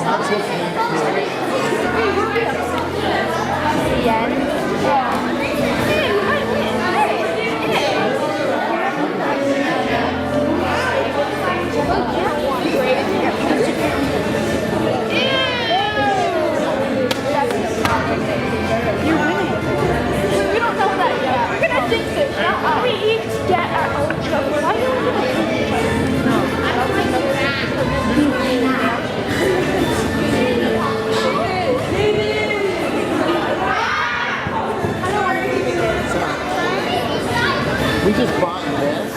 That's what came The end. Yeah. Hey, we might win. You're winning. We don't know that yet. We're gonna jinx it. We each get our own chocolate. I don't We just bought this.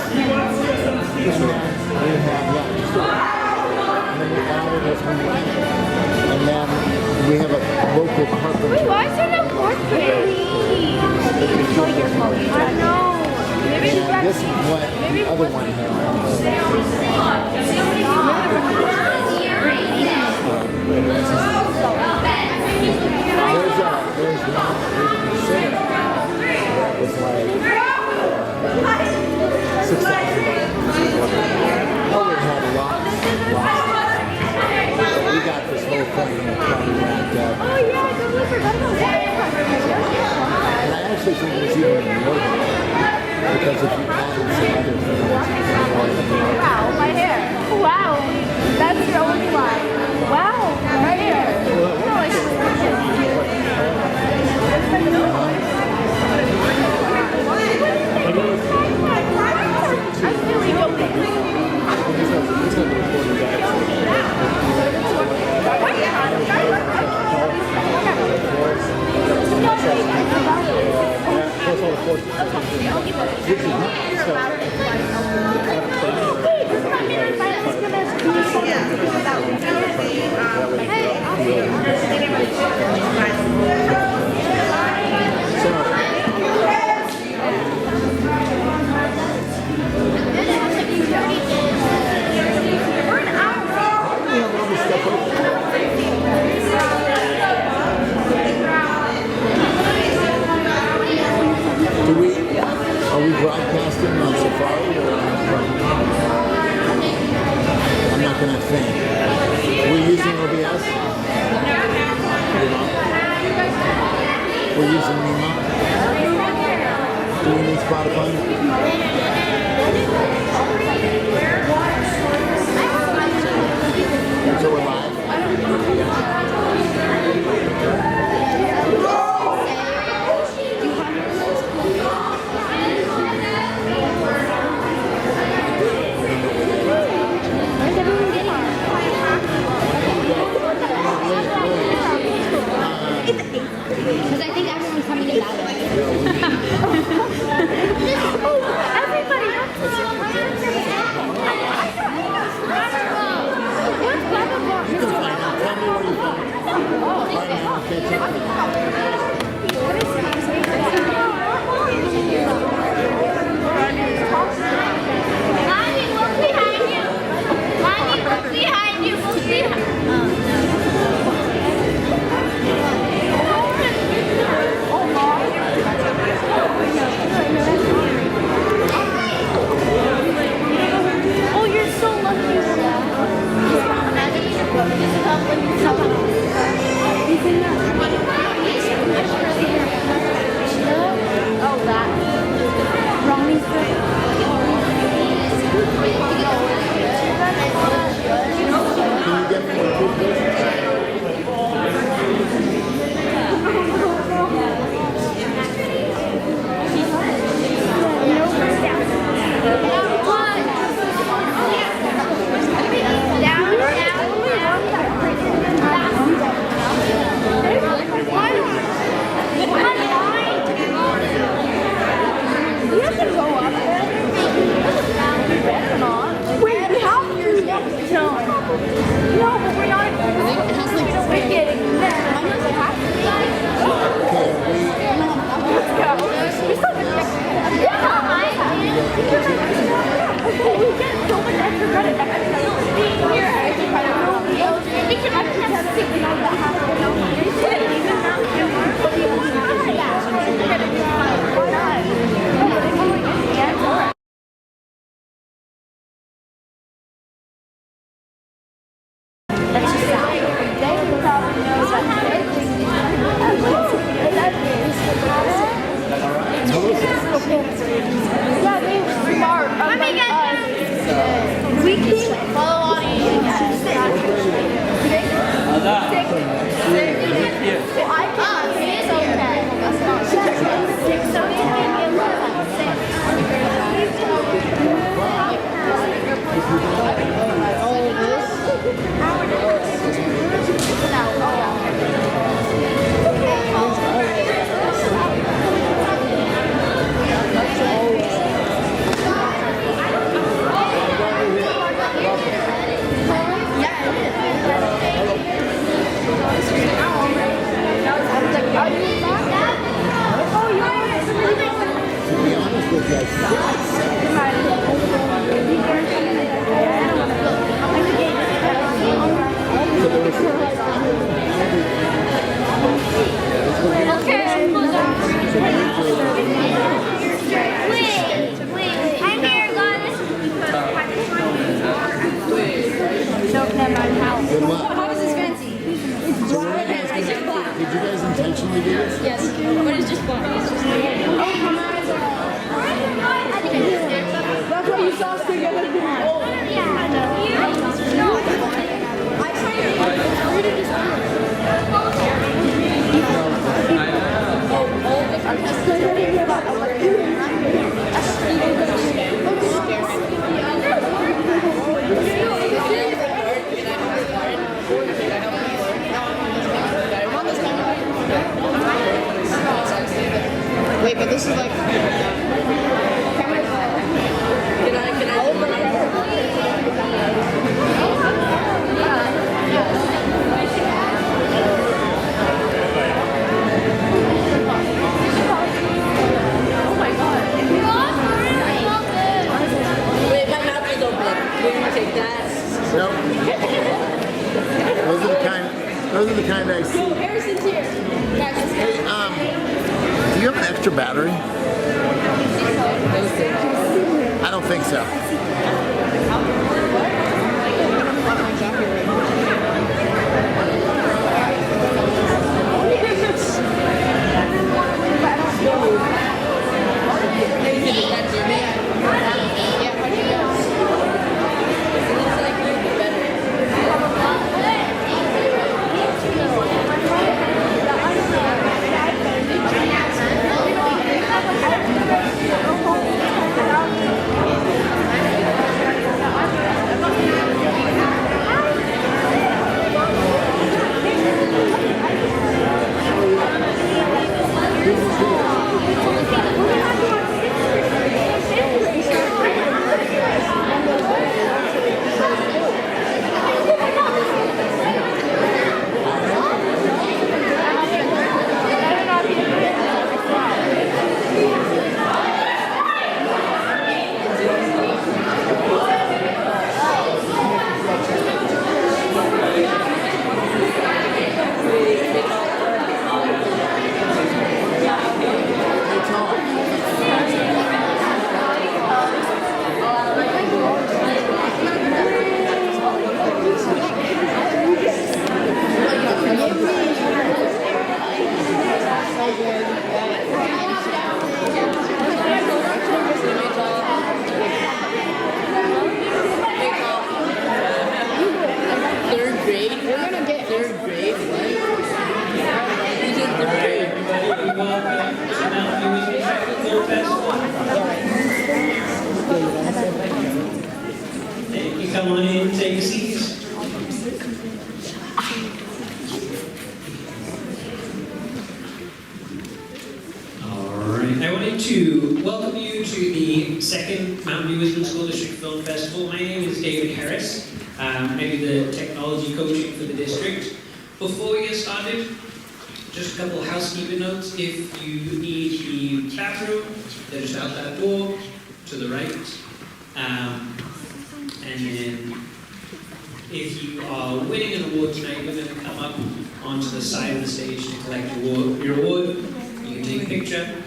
This one we have, yeah, just and then we added this one. And then we have a local carpenter. Wait, why is there no portrait? Enjoy your phone. I know. Maybe And this is what the other one has. There's one that we didn't consider. That was like $6,000. Oh, we had lots. We got this whole thing probably wrapped up. Oh yeah, I totally forgot about that. And I actually think it was even more than that. Because if you added some other things. Wow, my hair. Wow, that's your only line. Wow, my hair. No, I should I'm really hoping. Are we broadcasting on Safari or I'm not going to think. We're using OBS? We're using Nima? Do we need Spotify? So we're live? Because I think everyone's coming to that way. Oh, everybody, where's Baba Bar? You can find out. Tell me where you're from. Right now, okay, check it Mommy, look behind you. Mommy, look behind you. Look behind you. Oh, you're so lucky. Oh, that. Ronnie's Can you get me more Wait, we have to. No, but we're not. We're getting there. Let's go. We still get okay, we get so much extra credit. Being here, extra credit. We can actually have 6 that have to know. You didn't even have to work. Yeah. Why not? That's just sad. Wait. I'm here, guys. Good luck. How is this fancy? It's black and it's just black. Did you guys intentionally do this? Yes, but it's just black. It's just That's why you saw us together. Wait, but this is like. Wait, my mouth is open. Will you take that? Nope. Those are the kind I see. Harrison's here. Guys, let's go. Hey, do you have an extra battery? I don't think so. Thank you. Come on in, take a seat. Alright, I wanted to welcome you to the second Mountain View Wisdom School District Film Festival. My name is David Harris. I do the technology coaching for the district. Before we get started, just a couple of housekeeping notes. If you need the bathroom, they're just out that door to the right. And then if you are winning an award tonight, we're going to come up onto the side of the stage to collect your award. You can take a picture,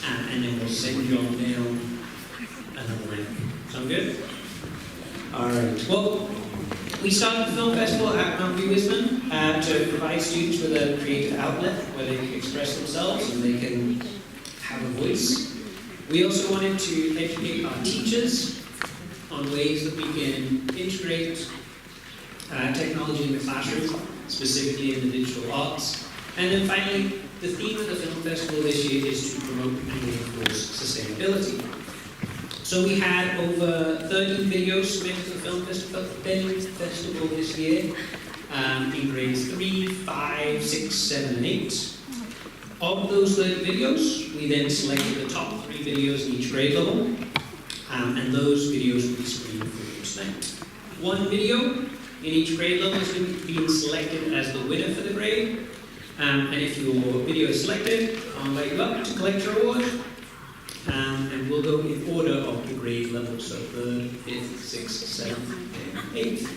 and then we'll send you on mail another link. Sound good? Alright. Well, we started the film festival at Mountain View Wisdom to provide students with a creative outlet where they can express themselves and they can have a voice. We also wanted to educate our teachers on ways that we can integrate technology in the classroom, specifically in the digital arts. And then finally, the theme of the film festival this year is to promote and reinforce sustainability. So we had over 13 videos submitted to the film festival this year in grades 3, 5, 6, 7, and 8. Of those 30 videos, we then selected the top 3 videos in each grade level, and those videos will be screened for you tonight. One video in each grade level is being selected as the winner for the grade, and if your video is selected, I'll invite you up to collect your award. and we'll go in order of the grade level, so 3rd, 5th, 6th, 7th, and 8th.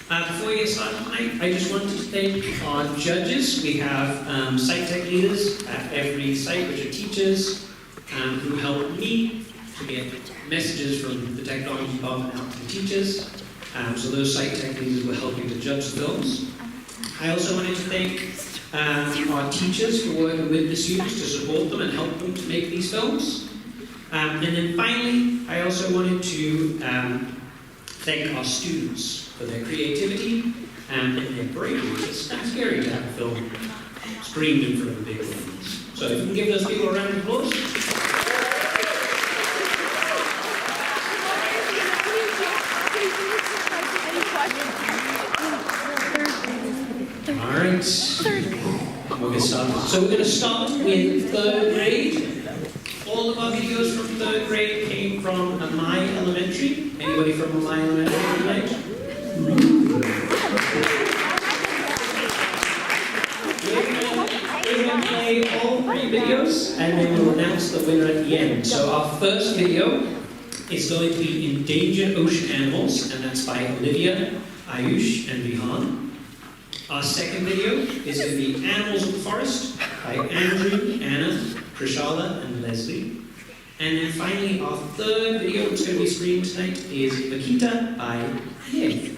Before we get started tonight, I just wanted to thank our judges. We have site tech leaders at every site, which are teachers, who help me to get messages from the technology department out to the teachers. So those site tech leaders were helping to judge the films. I also wanted to thank our teachers for working with the students to support them and help them to make these films. And then finally, I also wanted to thank our students for their creativity and their bravery. It's scary to have a film screened in front of a big audience. So if you can give those people a round of applause. All right, we'll get started. So we're going to start with 3rd grade. All of our videos from 3rd grade came from Amaya Elementary. Anybody from Amaya Elementary tonight? We're going to play all 3 videos and then we'll announce the winner at the end. So our first video is going to be Endangered Ocean Animals, and that's by Olivia, Ayush, and Vihan. Our second video is going to be Animals of the Forest by Andrew, Anna, Krishala, and Leslie. And then finally, our 3rd video that's going to be screened tonight is Makita by Nick.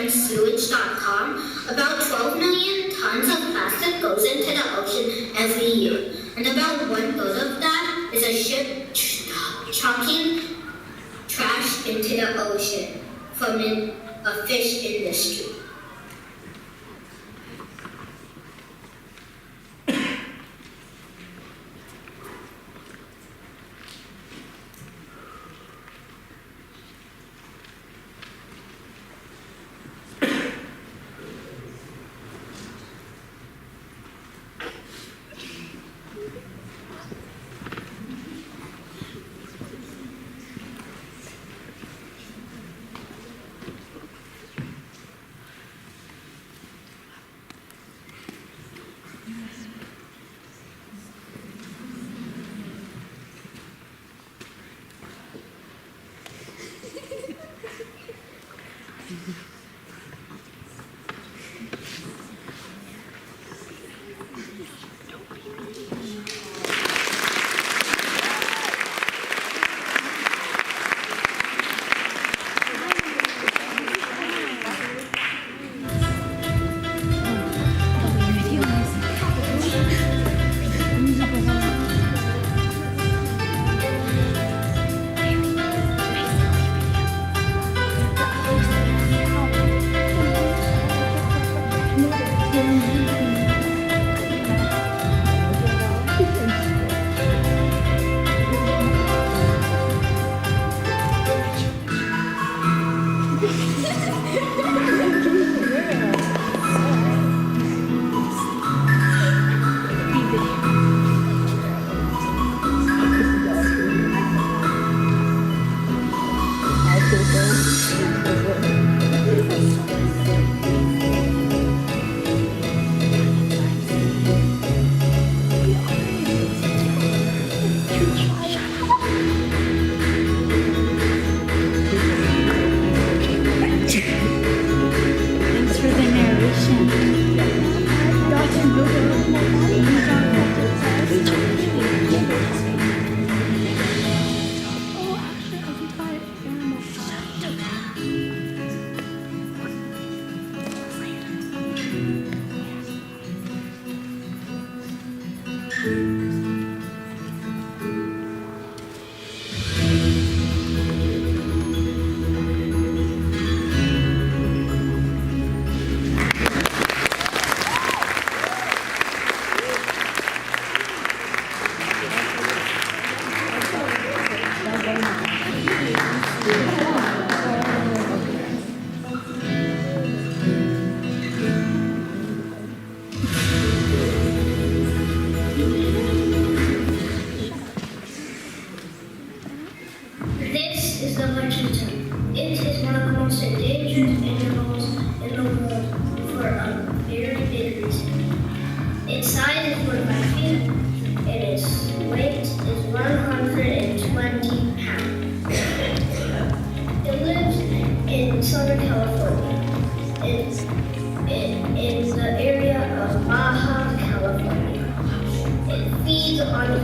Sewage.com, about 12 million tons of plastic goes into the ocean every year, and about 1/3 of that is a ship chucking trash into the ocean from a fish industry.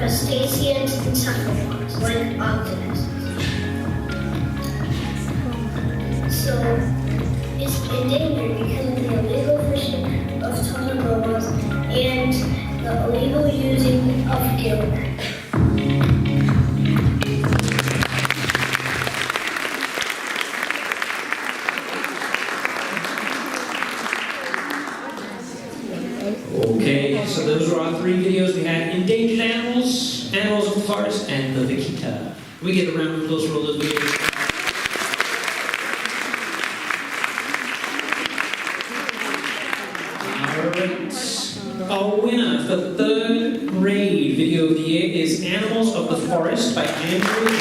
crustaceans, and cephalopods, like octopus. So, it's endangered because of the illegal fishing of Tonga and the illegal using of gills. Okay, so those were our 3 videos. We had endangered animals, animals of the forest, and the Vikita. We get a round of applause for all those videos. Alright, our winner for the 3rd grade video of the year is Animals of the Forest by Andrew.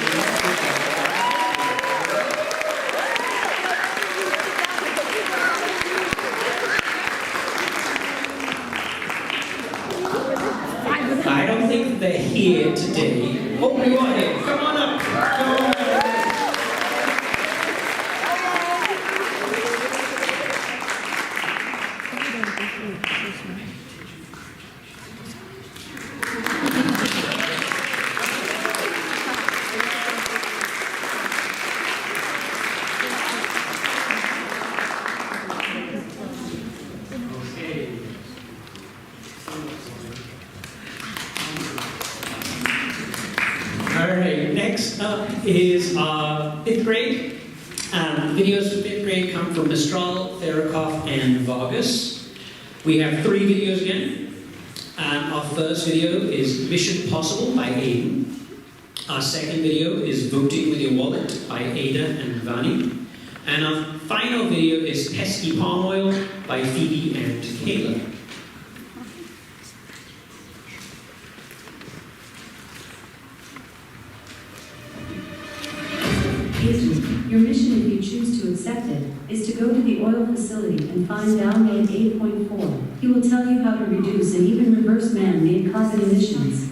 I don't think they're here today. Oh, you are here. Come on up. Come on up. Okay. Alright, next up is 5th grade. Videos for 5th grade come from Mistral, Therakov, and Vargas. We have 3 videos again. Our first video is Mission Possible by Aiden. Our second video is Voting with Your Wallet by Ada and Vani. And our final video is Pesky Palm Oil by Phoebe and Kayla. Your mission, if you choose to accept it, is to go to the oil facility and find man-made 8.4. He will tell you how to reduce and even reverse man-made carbon emissions.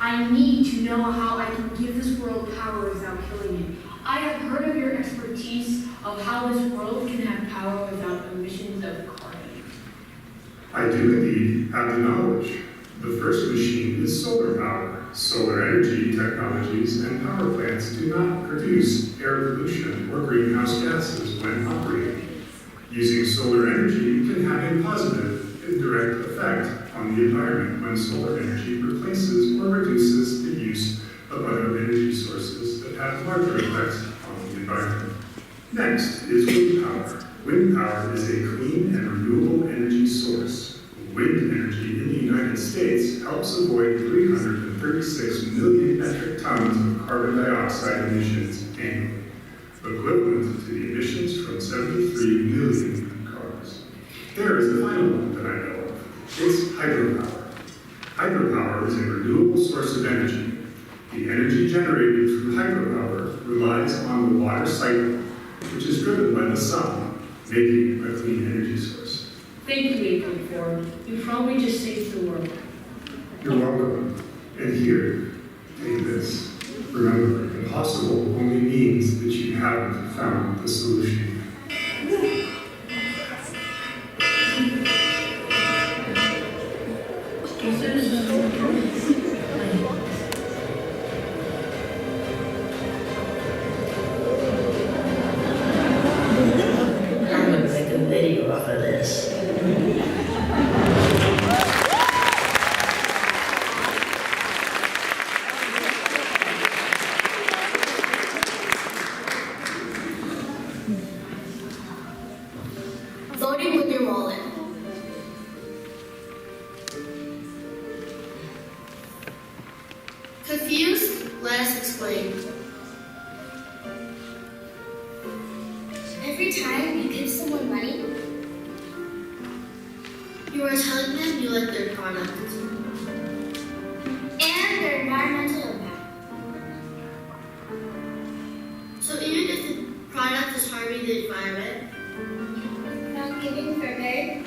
I need to know how I can give this world power without killing it. I have heard of your expertise of how this world can have power without emissions of carbon. I do indeed have the knowledge. The first machine is solar power. Solar energy technologies and power plants do not produce air pollution or greenhouse gases when operating. Using solar energy can have a positive indirect effect on the environment when solar energy replaces or reduces the use of other energy sources that have larger effects on the environment. Next is wind power. Wind power is a clean and renewable energy source. Wind energy in the United States helps avoid 336 million metric tons of carbon dioxide emissions annually, equivalent to the emissions from 73 million cars. There is the final one that I know of. It's hydropower. Hydropower is a renewable source of energy. The energy generated through hydropower relies on the water cycle, which is driven by the sun, making it a clean energy source. Thank you, 8.4. You probably just saved the world. You're welcome. And here, take this. Remember, impossible only means that you haven't found the solution. I'm going to make a video off of this. us explain. Every time you give someone money, You are telling them you like their product. and their environmental impact. So even if the product is harming the environment, Not giving for good,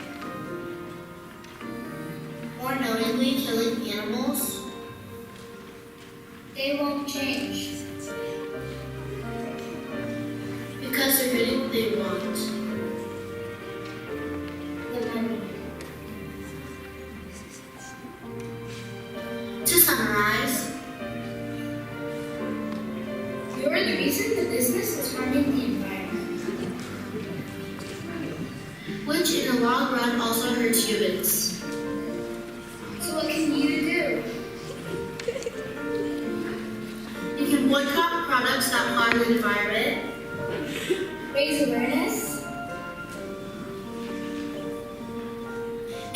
or knowingly killing animals, they won't change. because they're getting what they want. The money. To summarize, You're the reason the business is harming the environment. which in the long run also hurts humans. So what can you do? You can boycott products that harm the environment, Raise awareness,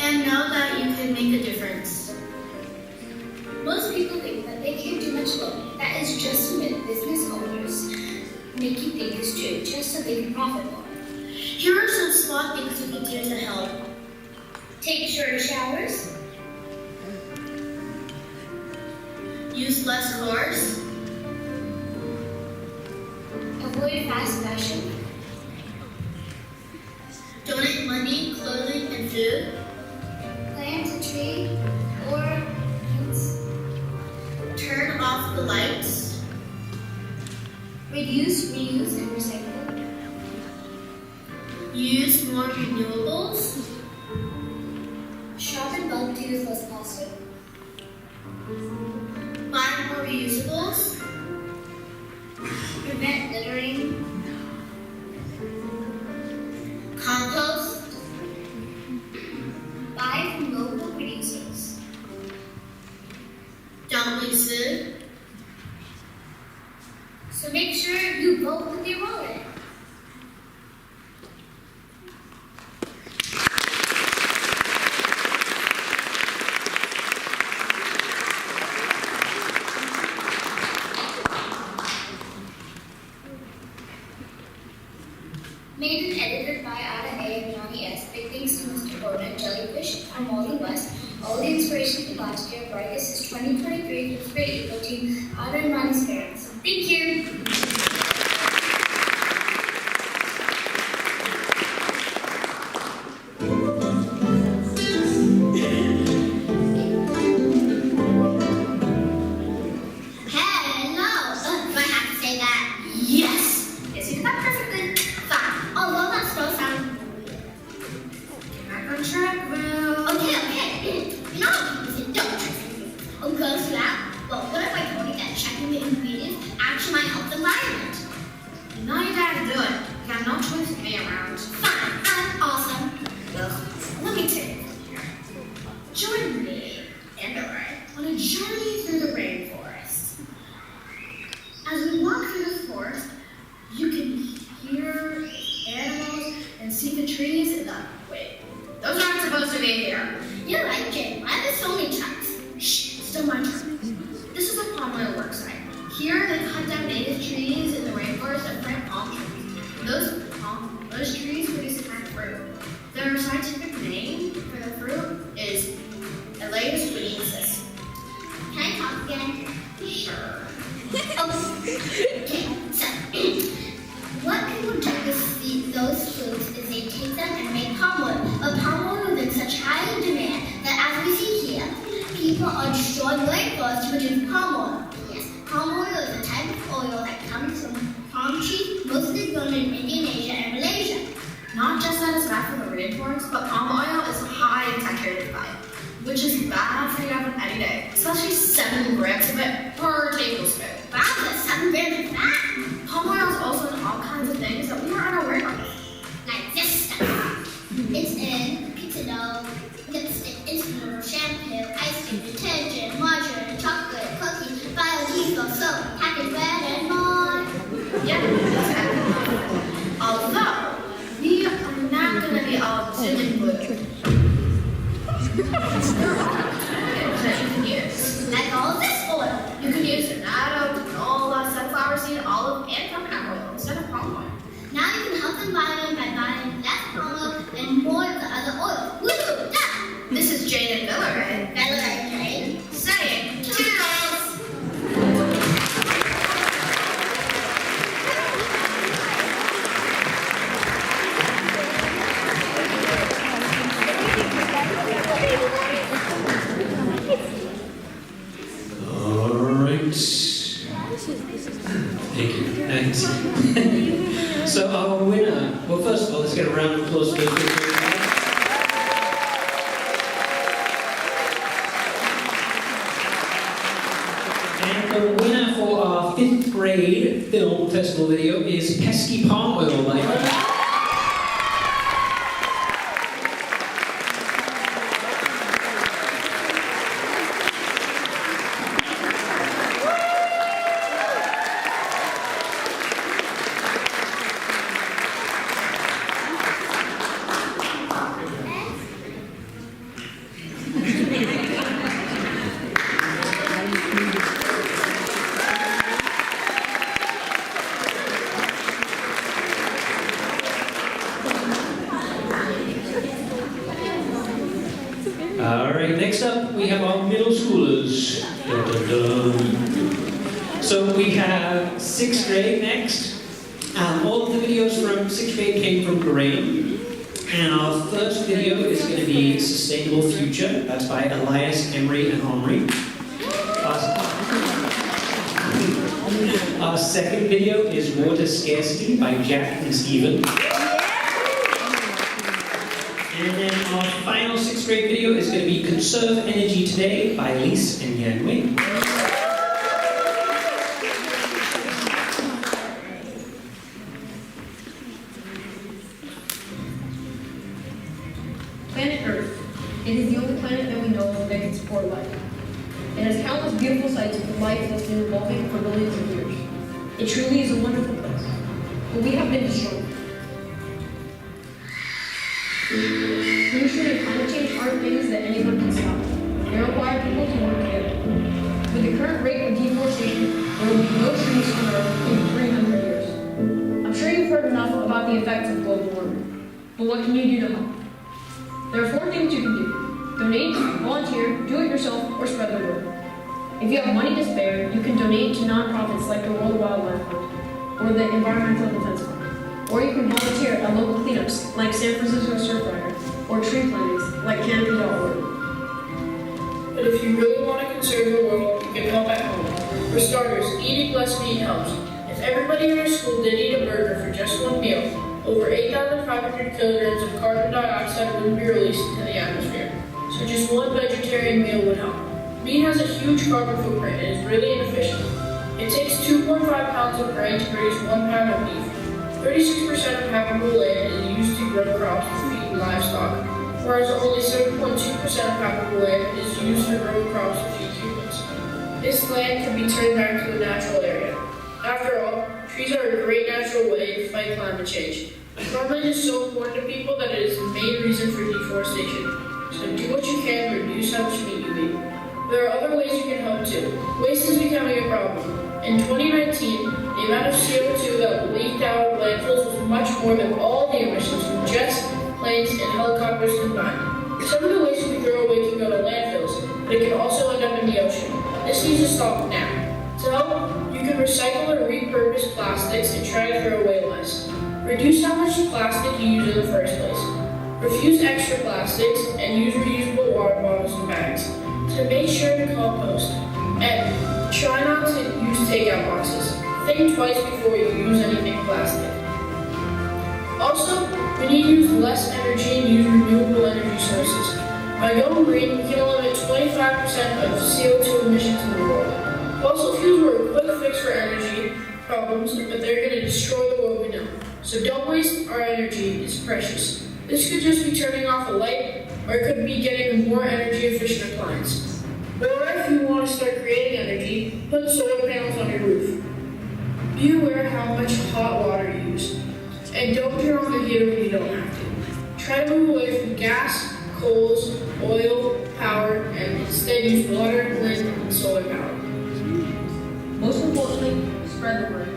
and know that you can make a difference. most people think that they care too much alone. That is just a myth business owners make you think is true just so they can profit more. Here are some small things you can do to help. Take shorter showers, Use less cars, avoid fast fashion, donate money, clothing, and food, plant a tree or plants, turn off the lights, reduce, reuse, and recycle. use more renewables, Shop in bulk to use less plastic. buy more reusables, Prevent littering. compost, Buy from local producers. don't waste food, So make sure you vote with your wallet. Made and edited by Ada A. and Johnny S. Big thanks to Mr. Gordon, Jellyfish, and Molly West. All the inspiration from last year. Brightest is 2023 fifth grade Eco team. Ada and Ronnie's parents. Thank you. hello, do I have to say that? Yes, Yes, you did that perfectly. fine, although that still sounds Back on track, Will. okay, you know how people say don't try something, or goes to that, well, what if I told you that checking the ingredients actually might help the environment? Now you gotta do it. You got no choice to be around. Fine, I'm awesome. Well, let me take it from here. Join me and Dora on a journey through the rainforest. As we walk through the forest, you can hear animals and see the trees in the wait. Those aren't supposed to be here. You're right, Jay. Why are there so many tracks? Shh, still my turn. This is a palm oil work site. Here they cut down native trees in the rainforest and plant palm trees. Those trees produce a kind of fruit. Their scientific name for the fruit is Elaeus guineensis. Can I talk again? Sure. Okay, so what people do with those fruits is they take them and make palm oil. But palm oil is in such high demand that as we see here, people are destroying rainforests to produce palm oil. Yes, palm oil is a type of oil that comes from palm trees mostly grown in Indonesia and Malaysia. Not just that it's bad for the rainforest, but palm oil is high in saturated fat, which is bad for you to have any day, especially 7 grams of it per tablespoon. Wow, that's 7 grams of fat. Palm oil is also in all kinds of things that we are unaware of. Like this stuff. It's in pizza dough, lipstick, instant noodle, shampoo, ice cream, detergent, margarine, chocolate, cookies, biodiesel, soap, packaged bread, and more. Yeah, that's it. Although, we are not going to be all doom and gloom. That you can use. Like all this oil. You can use annatto, grade film festival video is Pesky Palm Oil by Alright, next up we have our middle schoolers. Dun, dun, dun. So we have 6th grade next. All of the videos from 6th grade came from Lorraine. And our first video is going to be Sustainable Future. That's by Elias, Emery, and Omri. Our second video is Water Scarcity by Jack and Steven. And then our final 6th grade video is going to be Conserve Energy Today by Lise and Yanwei. Planet Earth. It is the only planet that we know of that can support life. It has countless beautiful sights of life that's been evolving for billions of years. It truly is a wonderful place. But we have been destroyed. Pollution and climate change aren't things that anyone can stop. They require people to work together. With the current rate of deforestation, there will be no trees on Earth in 300 years. I'm sure you've heard enough about the effects of global warming. But what can you do to help? There are 4 things you can do. Donate, volunteer, do it yourself, or spread the word. If you have money to spare, you can donate to nonprofits like the World Wildlife Fund or the Environmental Defense Fund. Or you can volunteer at local cleanups like San Francisco Surfrider or tree plantings like Canopy.org. But if you really want to conserve the world, you can help at home. For starters, eating less meat helps. If everybody in your school did eat a burger for just one meal, over 8,500 kilograms of carbon dioxide would be released into the atmosphere. So just one vegetarian meal would help. Meat has a huge carbon footprint and is really inefficient. It takes 2.5 pounds of grain to produce 1 pound of beef. 36% of habitable land is used to grow crops to feed livestock, whereas only 7.2% of habitable land is used to grow crops to feed humans. This land can be turned back to a natural area. After all, trees are a great natural way to fight climate change. Farmland is so important to people that it is the main reason for deforestation. So do what you can to reduce how much meat you eat. There are other ways you can help too. Waste is becoming a problem. In 2019, the amount of CO2 that leaked out of landfills was much more than all the emissions from jets, planes, and helicopters combined. Some of the waste we throw away can go to landfills, but it can also end up in the ocean. This needs to stop now. To help, you can recycle or repurpose plastics and try to throw away less. Reduce how much plastic you use in the first place. Refuse extra plastics and use reusable water bottles and bags. To make sure to compost. And try not to use takeout boxes. Think twice before you use anything plastic. Also, we need to use less energy and use renewable energy sources. By going green, we can eliminate 25% of CO2 emissions in the world. Fossil fuels were a quick fix for energy problems, but they're going to destroy the world we know. So don't waste our energy, it's precious. This could just be turning off a light, or it could be getting a more energy efficient appliance. Or if you want to start creating energy, put solar panels on your roof. Be aware how much hot water you use. And don't turn on the heater when you don't have to. Try to move away from gas, coals, oil, power, and instead use water, wind, and solar power. Most importantly, spread the word.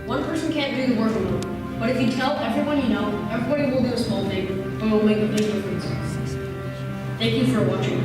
One person can't do the work alone, but if you tell everyone you know, everybody will do a small thing, but it will make a big difference. Thank you for watching.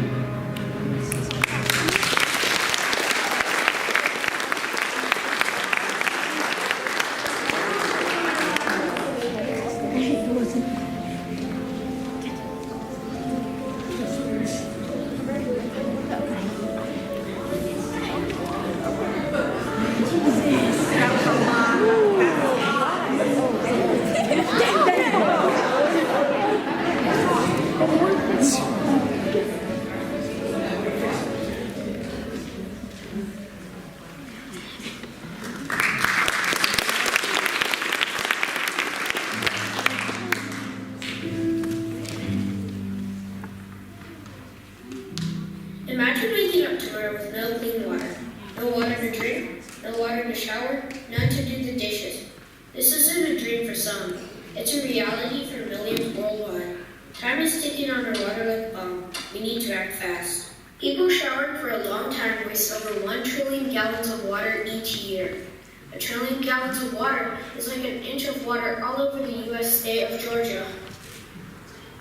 everywhere with no clean water. No water to drink, no water to shower, none to do the dishes. This isn't a dream for some. It's a reality for millions worldwide. Time is ticking on our water like a bomb. We need to act fast. People showering for a long time waste over 1 trillion gallons of water each year. 1 trillion gallons of water is like an inch of water all over the U.S. state of Georgia.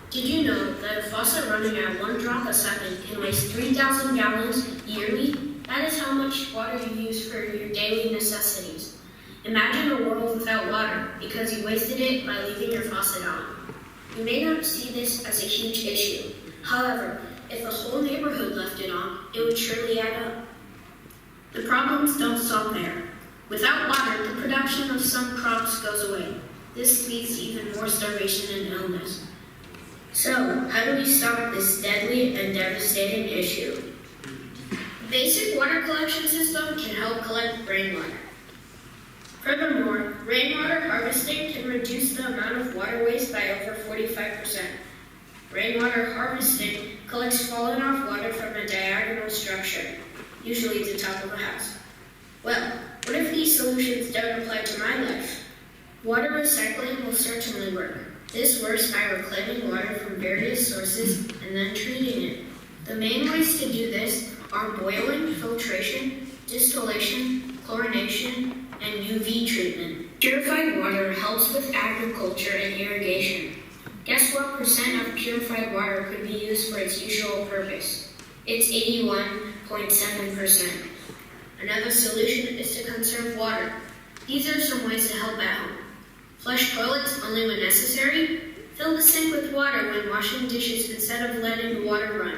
Did you know that a faucet running at 1 drop a second can waste 3,000 gallons yearly? That is how much water you use for your daily necessities. Imagine a world without water because you wasted it by leaving your faucet on. You may not see this as a huge issue. However, if the whole neighborhood left it on, it would surely add up. The problems don't stop there. Without water, the production of some crops goes away. This leads to even more starvation and illness. So, how do we stop this deadly and devastating issue? Basic water collection system can help collect rainwater. Furthermore, rainwater harvesting can reduce the amount of water waste by over 45%. Rainwater harvesting collects fallen off water from a diagonal structure, usually the top of a house. Well, what if these solutions don't apply to my life? Water recycling will certainly work. This works by reclaiming water from various sources and then treating it. The main ways to do this are boiling, filtration, distillation, chlorination, and UV treatment. Purified water helps with agriculture and irrigation. Guess what percent of purified water could be used for its usual purpose? It's 81.7%. Another solution is to conserve water. These are some ways to help out. Flush toilets only when necessary. Fill the sink with water when washing dishes instead of letting the water run.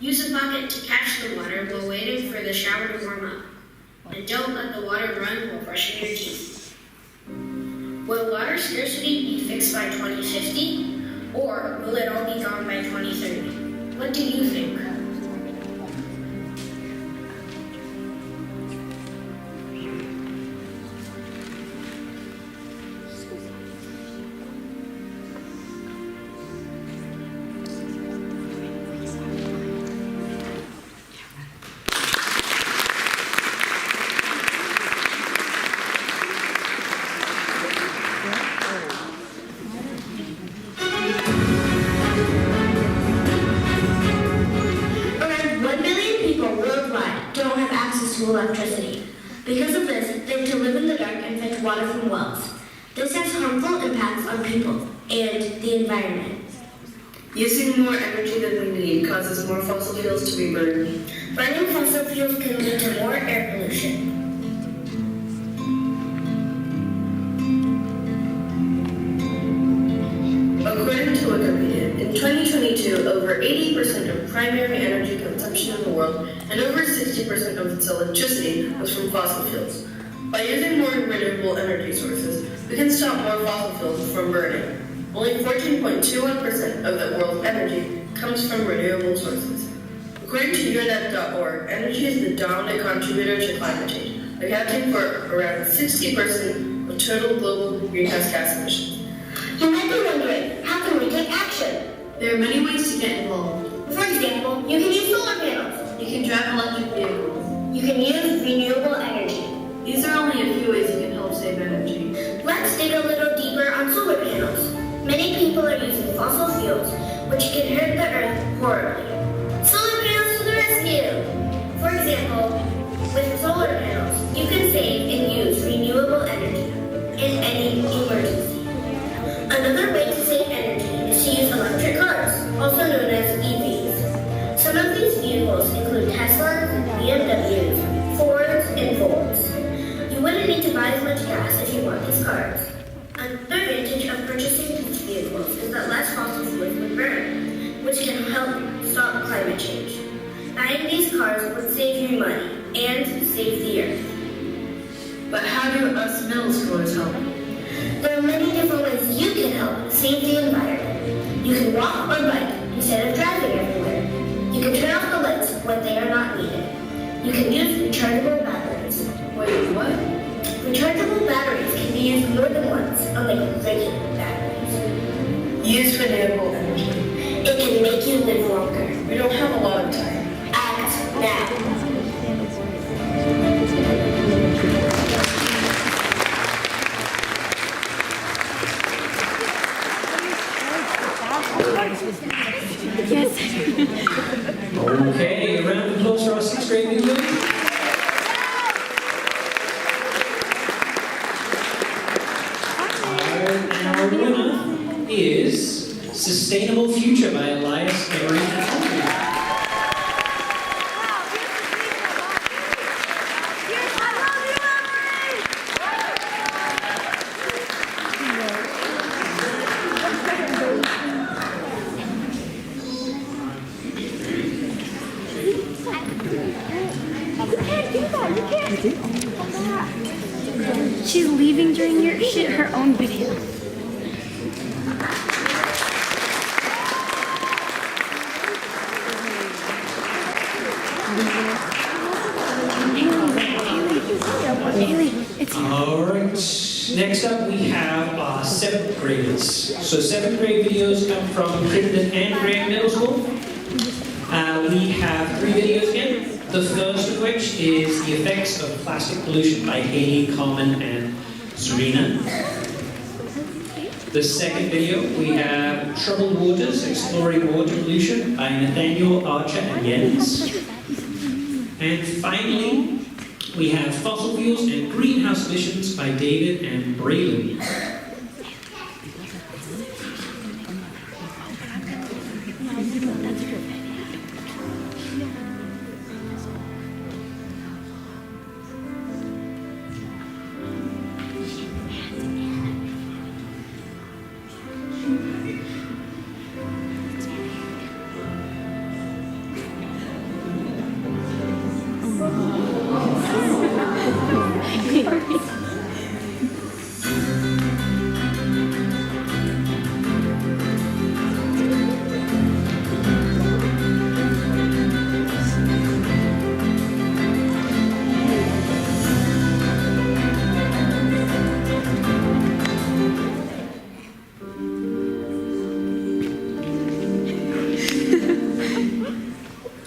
Use a bucket to catch the water while waiting for the shower to warm up. And don't let the water run while brushing your teeth. Will water scarcity be fixed by 2050? Or will it all be gone by 2030? What do you think? Electricity. Because of this, they have to live in the dark and fetch water from wells. This has harmful impacts on people and the environment. Using more energy than we need causes more fossil fuels to be burned. Burning fossil fuels can lead to more air pollution. According to Wikipedia, in 2022, over 80% of primary energy consumption in the world and over 60% of its electricity was from fossil fuels. By using more renewable energy sources, we can stop more fossil fuels from burning. Only 14.21% of the world's energy comes from renewable sources. According to UNEP.org, energy is the dominant contributor to climate change, accounting for around 60% of total global greenhouse gas emissions. You might be wondering, how can we take action? There are many ways to get involved. For example, you can use solar panels. You can drive electric vehicles. You can use renewable energy. These are only a few ways you can help save energy. Let's dig a little deeper on solar panels. Many people are using fossil fuels, which can hurt the earth horribly. Solar panels to the rescue! For example, with solar panels, you can save and use renewable energy in any emergency. Another way to save energy is to use electric cars, also known as EVs. Some of these vehicles include Teslas, BMWs, Fords, and Volts. You wouldn't need to buy as much gas if you bought these cars. Another advantage of purchasing these vehicles is that less fossil fuels would burn, which can help stop climate change. Buying these cars would save you money and save the earth. But how do us middle schoolers help? There are many different ways you can help save the environment. You can walk or bike instead of driving everywhere. You can turn off the lights when they are not needed. You can use rechargeable batteries. Wait, what? Rechargeable batteries can be used more than once, unlike regular batteries. Use renewable energy. It can make you live longer. We don't have a lot of time. Act now. Yes. Okay, a round of applause for our 6th grade videos. Our winner is Sustainable Future by Elias Emery and Andrew. She's leaving during her own video. Haley, it's you. Alright, next up we have our 7th graders. So 7th grade videos come from Crittenden and Graham Middle School. We have 3 videos again. The first of which is The Effects of Plastic Pollution by Haley, Carmen, and Serena. The second video, we have Troubled Waters, Exploring Water Pollution by Nathaniel, Archer, and Jens. And finally, we have Fossil Fuels and Greenhouse Emissions by David and Braylon.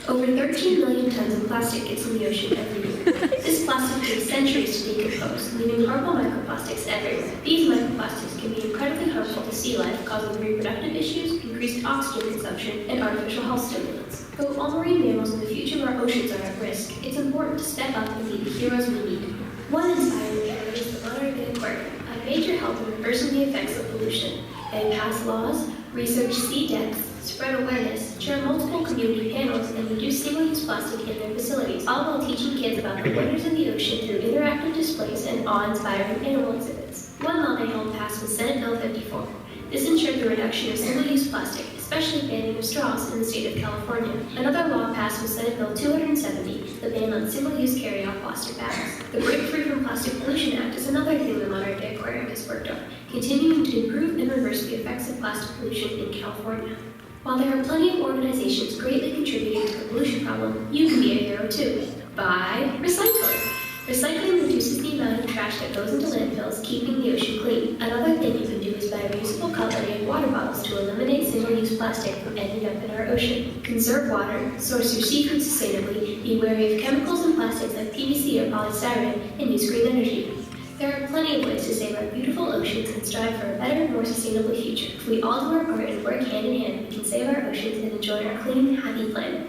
Over 13 million tons of plastic gets in the ocean every year. This plastic takes centuries to decompose, leaving harmful microplastics everywhere. These microplastics can be incredibly harmful to sea life, causing reproductive issues, increased oxygen consumption, and artificial health stimulants. Though all marine mammals and the future of our oceans are at risk, it's important to step up and be the heroes we need. One inspiring hero is the Monterey Bay Aquarium, a major help in reversing the effects of pollution. They pass laws, research sea depths, spread awareness, chair multiple community panels, and reduce single-use plastic in their facilities, all while teaching kids about the wonders of the ocean through interactive displays and awe-inspiring animal exhibits. One law they held passed was Senate Bill 54. This ensured the reduction of single-use plastic, especially banning of straws in the state of California. Another law passed was Senate Bill 270, the ban on single-use carry-out plastic bags. The Break Free from Plastic Pollution Act is another thing the Monterey Bay Aquarium has worked on, continuing to improve and reverse the effects of plastic pollution in California. While there are plenty of organizations greatly contributing to the pollution problem, you can be a hero too, by recycling. Recycling reduces the amount of trash that goes into landfills, keeping the ocean clean. Another thing you can do is buy reusable cutlery and water bottles to eliminate single-use plastic from ending up in our ocean. Conserve water, source your seafood sustainably, be wary of chemicals and plastics like PVC or polystyrene, and use green energy. There are plenty of ways to save our beautiful oceans and strive for a better, more sustainable future. If we all do our part and work hand in hand, we can save our oceans and enjoy our clean, happy planet.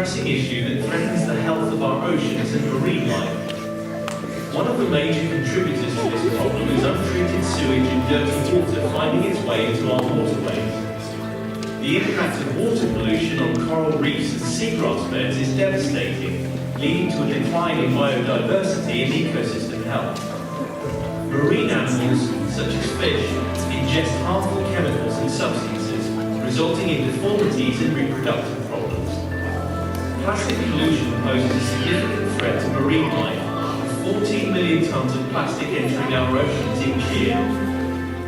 pressing issue that threatens the health of our oceans and marine life. One of the major contributors to this problem is untreated sewage and dirty water finding its way into our waterways. The impact of water pollution on coral reefs and seagrass beds is devastating, leading to a decline in biodiversity and ecosystem health. Marine animals, such as fish, ingest harmful chemicals and substances, resulting in deformities and reproductive problems. Plastic pollution poses a significant threat to marine life, with 14 million tons of plastic entering our oceans each year.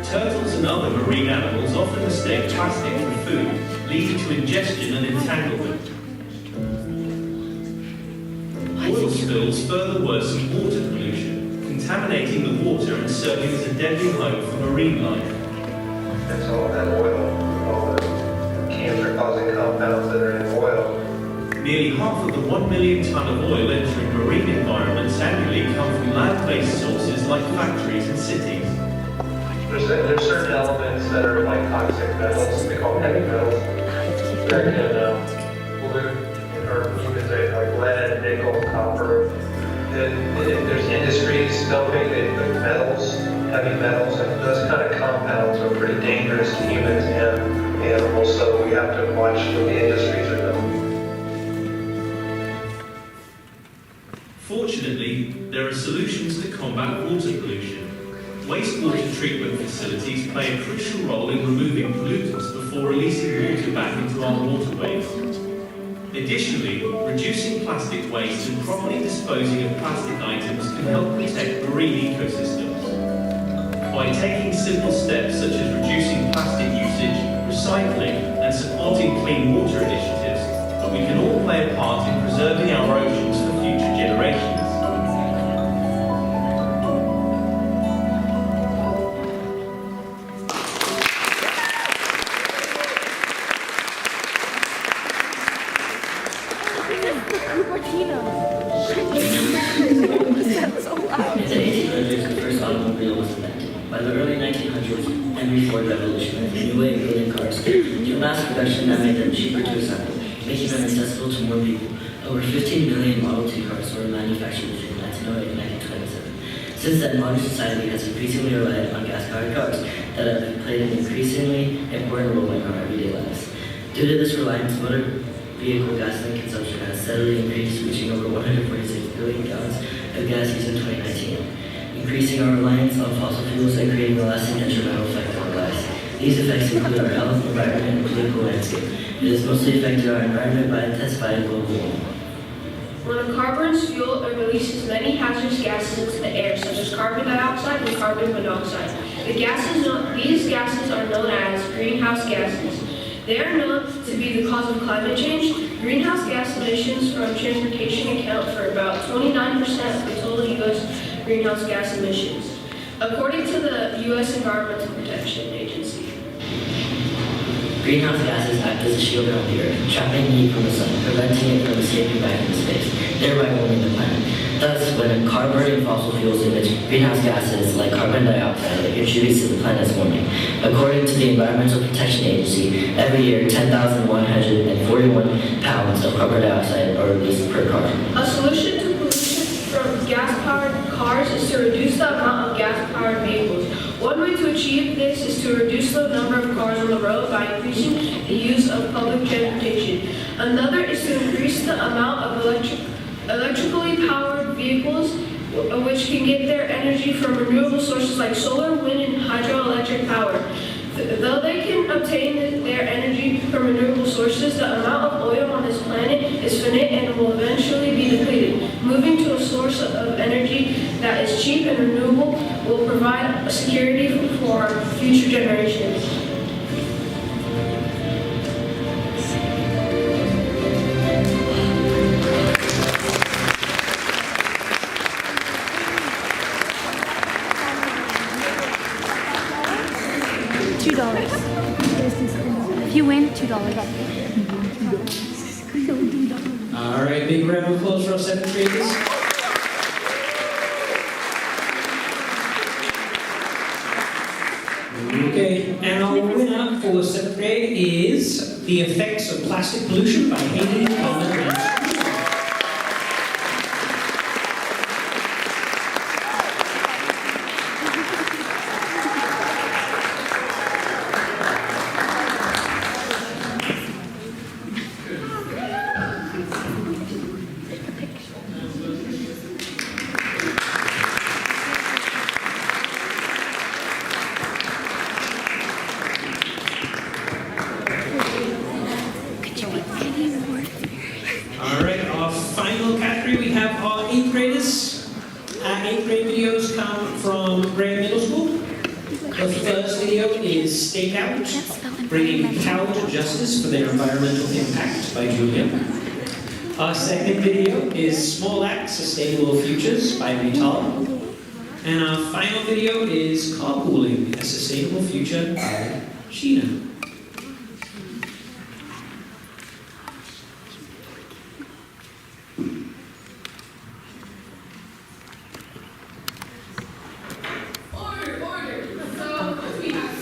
Turtles and other marine animals often mistake plastic for food, leading to ingestion and entanglement. Oil spills further worsen water pollution, contaminating the water and serving as a deadly home for marine life. And so all that oil, all the cancer-causing compounds that are in oil. Nearly half of the 1 million ton of oil entering marine environments annually come from land-based sources like factories and cities. There's certain elements that are like toxic metals, they call them heavy metals, that can pollute or humans like lead, nickel, copper. There's industries dumping metals, heavy metals, and those kind of compounds are pretty dangerous to humans and animals, so we have to watch what the industries are doing. Fortunately, there are solutions to combat water pollution. Wastewater treatment facilities play a crucial role in removing pollutants before releasing water back into our waterways. Additionally, reducing plastic waste and properly disposing of plastic items can help protect marine ecosystems. By taking simple steps such as reducing plastic usage, recycling, and supporting clean water initiatives, we can all play a part in preserving our oceans for future generations. In the 1800s, the first automobile was invented. By the early 1900s, Henry Ford revolutionized a new way of building cars through mass production that made them cheaper to assemble, making them accessible to more people. Over 15 million Model T cars were manufactured between 1908 and 1927. Since then, modern society has increasingly relied on gas-powered cars that have played an increasingly important role in our everyday lives. Due to this reliance, motor vehicle gasoline consumption has steadily increased, reaching over 146 billion gallons of gas used in 2019, increasing our reliance on fossil fuels and creating a lasting detrimental effect on our lives. These effects include our health, environment, and political landscape. It has mostly affected our environment by intensifying global warming. When a car burns fuel, it releases many hazardous gases into the air, such as carbon dioxide and carbon monoxide. These gases are known as greenhouse gases. They are known to be the cause of climate change. Greenhouse gas emissions from transportation account for about 29% of the total U.S. greenhouse gas emissions, according to the U.S. Environmental Protection Agency. Greenhouse gases act as a shield around the Earth, trapping heat from the sun, preventing it from escaping back into space, thereby warming the planet. Thus, when a car burning fossil fuels emits greenhouse gases like carbon dioxide, it contributes to the planet's warming. According to the Environmental Protection Agency, every year 10,141 pounds of carbon dioxide are released per car. A solution to pollution from gas-powered cars is to reduce the amount of gas-powered vehicles. One way to achieve this is to reduce the number of cars on the road by increasing the use of public transportation. Another is to increase the amount of electrically powered vehicles, which can get their energy from renewable sources like solar, wind, and hydroelectric power. Though they can obtain their energy from renewable sources, the amount of oil on this planet is finite and will eventually be depleted. Moving to a source of energy that is cheap and renewable will provide a security for future generations. $2. If you win, $2. All right, big round of applause for our seventh graders. Okay, and our winner for seventh grade is The Effects of Plastic Pollution by Haley Coleman and All right, our final category, we have our 8th graders. Our 8th grade videos come from Graham Middle School. The first video is Stakeout, Bringing Cow to Justice for Their Environmental Impact by Julia. Our second video is Small Acts, Sustainable Futures by Vital. And our final video is Carpooling, a Sustainable Future by Sheena. Order! So, what do we have?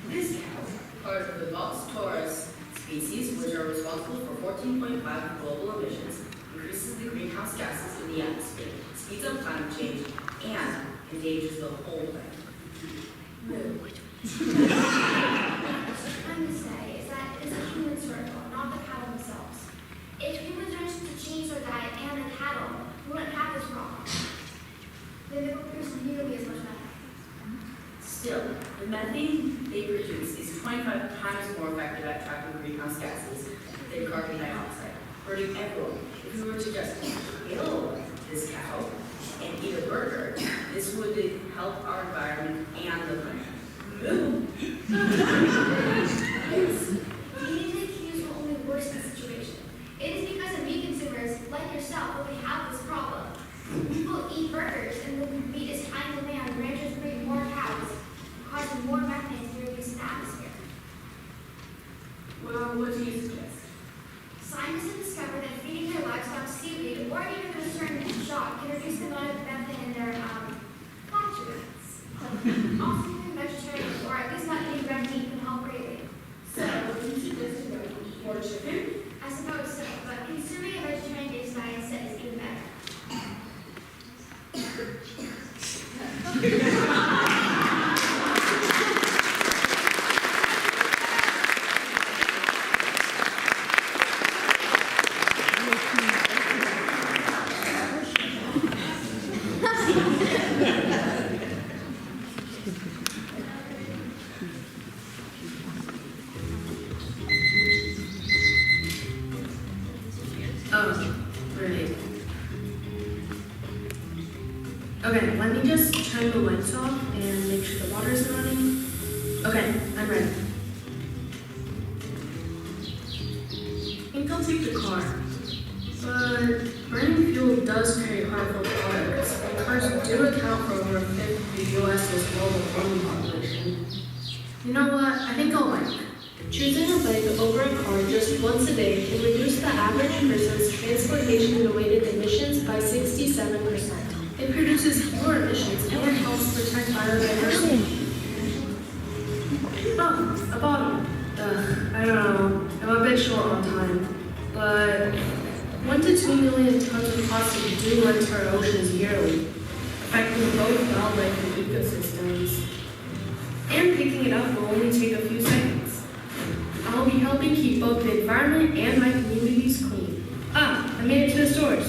This cow, part of the Vox taurus species, which are responsible for 14.5% of global emissions, increases the greenhouse gases in the atmosphere, speeds up climate change, and endangers the whole planet. What I'm trying to say is that it is a human circle, not the cattle themselves. If humans were to change their diet and the cattle, we wouldn't have this problem. Then they would produce nearly as much methane. Still, the methane they produce is 25 times more effective at trapping greenhouse gases than carbon dioxide, hurting everyone. If we were to just kill this cow and eat a burger, this would help our environment and the planet. Moo! Eating the cues will only worsen the situation. It is because of meat consumers, like yourself, that we have this problem. People eat burgers, and when meat is high in demand, ranchers breed more cows, causing more methane to be released in the atmosphere. Well, what do you suggest? Scientists have discovered that feeding their livestock seaweed or even a certain shock can reduce the amount of methane in their flatulence. Also, eating vegetarian, or at least not eating red meat, can help greatly. So, what do you suggest to go? More chicken? I suppose so, but consuming a vegetarian-based diet instead is even better. Oh, great. Okay, let me just turn the lights off and make sure the water's running. Okay, I'm ready. I think I'll take the car. But burning fuel does create harmful products, and cars do account for over a fifth of the U.S.'s global farming population. You know what? I think I'll bike. Choosing a bike over a car just once a day can reduce the average person's transportation-related emissions by 67%. It produces fewer emissions and helps protect biodiversity. Oh, a bottle. I don't know. I'm a bit short on time. But 1 to 2 million tons of plastic do enter our oceans yearly, affecting both wildlife and ecosystems. And picking it up will only take a few seconds. I'll be helping keep both the environment and my communities clean. I made it to the stores.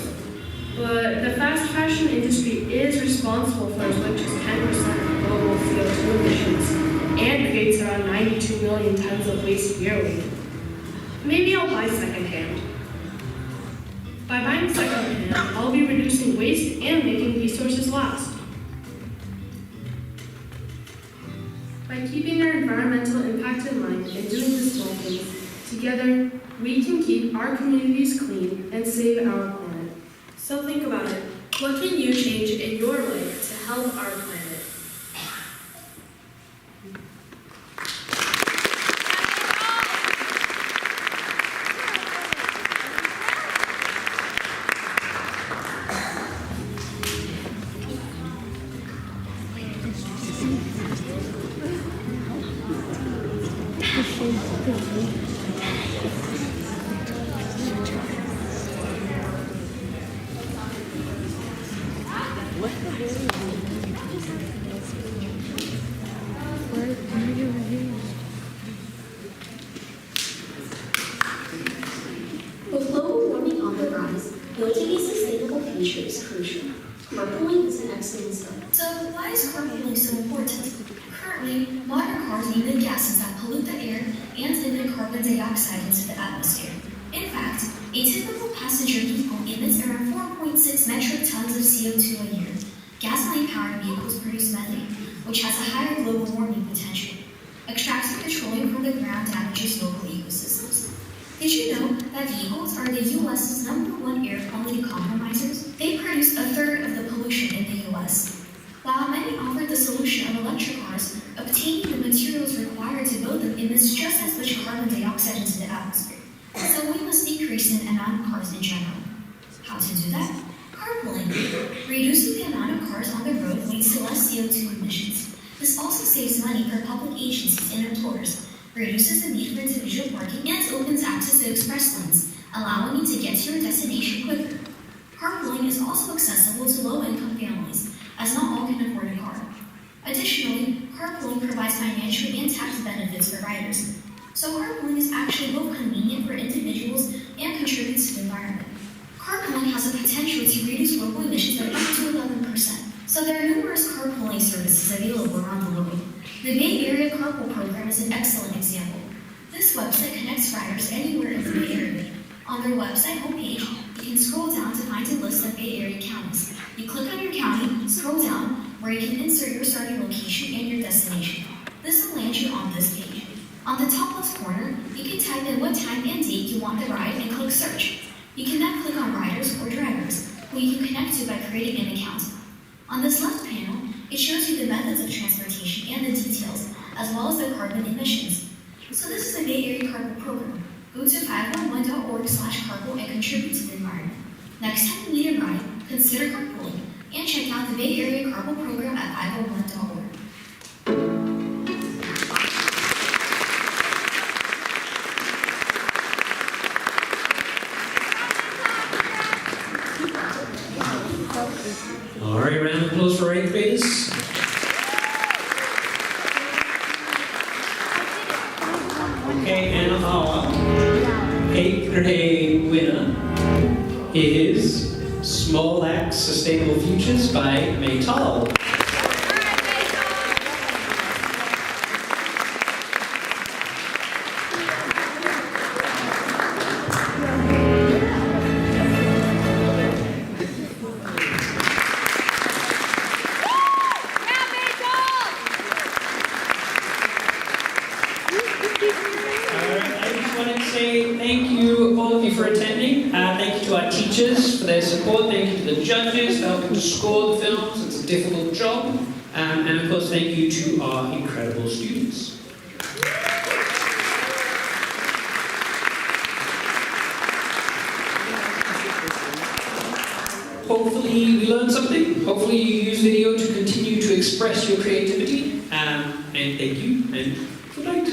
But the fast fashion industry is responsible for as much as 10% of global CO2 emissions and creates around 92 million tons of waste yearly. Maybe I'll buy secondhand. By buying secondhand, I'll be reducing waste and making resources last. By keeping our environmental impact in mind and doing the small things, together we can keep our communities clean and save our planet. So think about it. What can you change in your life to help our planet? With global warming on the rise, building a sustainable future is crucial. Carpooling is an excellent start. So why is carpooling so important? Currently, modern cars emit gases that pollute the air and emit carbon dioxide into the atmosphere. In fact, a typical passenger vehicle emits around 4.6 metric tons of CO2 a year. Gasoline-powered vehicles produce methane, which has a higher global warming potential. Extracting petroleum from the ground damages local ecosystems. Did you know that vehicles are the U.S.'s #1 air quality compromisers? They produce a third of the pollution in the U.S. While many offer the solution of electric cars, obtaining the materials required to build them emits just as much carbon dioxide into the atmosphere. So we must decrease the amount of cars in general. How to do that? Carpooling. Reducing the amount of cars on the road leads to less CO2 emissions. This also saves money for public agencies and employers, reduces the need for individual parking, and opens access to express lanes, allowing you to get to your destination quicker. Carpooling is also accessible to low-income families, as not all can afford a car. Additionally, carpooling provides financial and tax benefits for riders. So carpooling is actually both convenient for individuals and contributes to the environment. Carpooling has the potential to reduce local emissions by up to 11%. So there are numerous carpooling services available around the world. The Bay Area Carpool Program is an excellent example. This website connects riders anywhere in the Bay Area. On their website homepage, you can scroll down to find a list of Bay Area counties. You click on your county, scroll down, where you can insert your starting location and your destination. This will land you on this page. On the top left corner, you can type in what time and date you want the ride and click search. You can then click on riders or drivers, who you can connect to by creating an account. On this left panel, it shows you the methods of transportation and the details, as well as the carbon emissions. So this is the Bay Area Carpool Program. Go to 511.org/carpool and contribute to the environment. Next time you need a ride, consider carpooling, and check out the Bay Area Carpool Program at 501.org. All right, round of applause for 8th graders. Okay, and our 8th grade winner is Small Axe Sustainable Futures by Maytal. For their support, thank you to the judges for helping to score the films. It's a difficult job. And of course, thank you to our incredible students. Hopefully we learned something. Hopefully you use video to continue to express your creativity. And thank you, and good night.